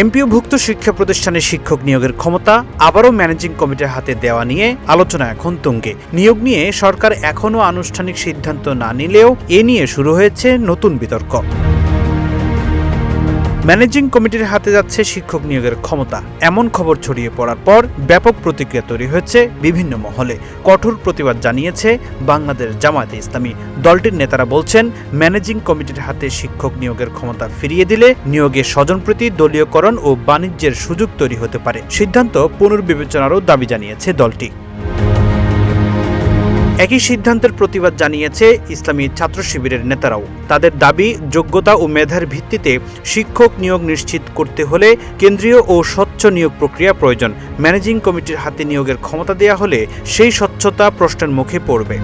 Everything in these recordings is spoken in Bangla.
এমপিওভুক্ত শিক্ষা প্রতিষ্ঠানে শিক্ষক নিয়োগের ক্ষমতা আবারও ম্যানেজিং কমিটির হাতে দেওয়া নিয়ে আলোচনা এখন তুঙ্গে। নিয়োগ নিয়ে সরকার এখনও আনুষ্ঠানিক সিদ্ধান্ত না নিলেও এ নিয়ে শুরু হয়েছে নতুন বিতর্ক। ম্যানেজিং কমিটির হাতে যাচ্ছে শিক্ষক নিয়োগের ক্ষমতা, এমন খবর ছড়িয়ে পড়ার পর ব্যাপক প্রতিক্রিয়া তৈরি হয়েছে বিভিন্ন মহলে। কঠোর প্রতিবাদ জানিয়েছে বাংলাদেশ জামায়াতে ইসলামী। দলটির নেতারা বলছেন, ম্যানেজিং কমিটির হাতে শিক্ষক নিয়োগের ক্ষমতা ফিরিয়ে দিলে নিয়োগে স্বজনপ্রীতি, দলীয়করণ ও বাণিজ্যের সুযোগ তৈরি হতে পারে। সিদ্ধান্ত পুনর্বিবেচনারও দাবি জানিয়েছে দলটি। একই সিদ্ধান্তের প্রতিবাদ জানিয়েছে ইসলামী ছাত্র শিবিরের নেতারাও। তাদের দাবি, যোগ্যতা ও মেধার ভিত্তিতে শিক্ষক নিয়োগ নিশ্চিত করতে হলে কেন্দ্রীয় ও স্বচ্ছ নিয়োগ প্রক্রিয়া প্রয়োজন। ম্যানেজিং কমিটির হাতে নিয়োগের ক্ষমতা দেয়া হলে সেই স্বচ্ছতা প্রশ্নের মুখে পড়বে।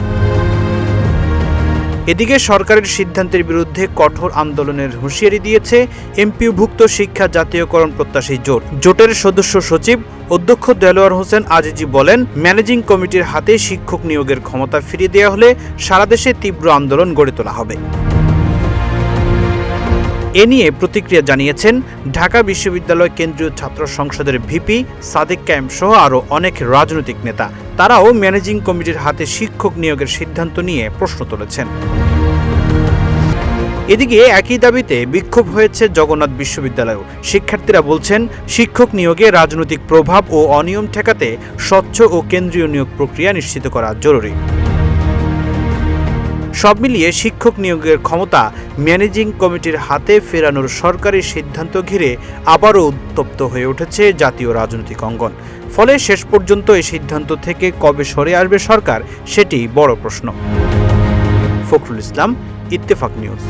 এদিকে সরকারের সিদ্ধান্তের বিরুদ্ধে কঠোর আন্দোলনের হুঁশিয়ারি দিয়েছে এমপিওভুক্ত শিক্ষা জাতীয়করণ প্রত্যাশী জোট। জোটের সদস্য সচিব অধ্যক্ষ দেলোয়ার হোসেন আজিজি বলেন, ম্যানেজিং কমিটির হাতে শিক্ষক নিয়োগের ক্ষমতা ফিরিয়ে দেওয়া হলে সারা দেশে তীব্র আন্দোলন গড়ে তোলা হবে। এ নিয়ে প্রতিক্রিয়া জানিয়েছেন ঢাকা বিশ্ববিদ্যালয় কেন্দ্রীয় ছাত্র সংসদের ভিপি সাদেক কায়েম সহ আরও অনেক রাজনৈতিক নেতা। তারাও ম্যানেজিং কমিটির হাতে শিক্ষক নিয়োগের সিদ্ধান্ত নিয়ে প্রশ্ন তুলেছেন। এদিকে একই দাবিতে বিক্ষোভ হয়েছে জগন্নাথ বিশ্ববিদ্যালয়েও। শিক্ষার্থীরা বলছেন, শিক্ষক নিয়োগে রাজনৈতিক প্রভাব ও অনিয়ম ঠেকাতে স্বচ্ছ ও কেন্দ্রীয় নিয়োগ প্রক্রিয়া নিশ্চিত করা জরুরি। সব মিলিয়ে শিক্ষক নিয়োগের ক্ষমতা ম্যানেজিং কমিটির হাতে ফেরানোর সরকারি সিদ্ধান্ত ঘিরে আবারও উত্তপ্ত হয়ে উঠেছে জাতীয় রাজনৈতিক অঙ্গন। ফলে শেষ পর্যন্ত এই সিদ্ধান্ত থেকে কবে সরে আসবে সরকার, সেটি বড় প্রশ্ন। ফখরুল ইসলাম, ইত্তেফাক নিউজ।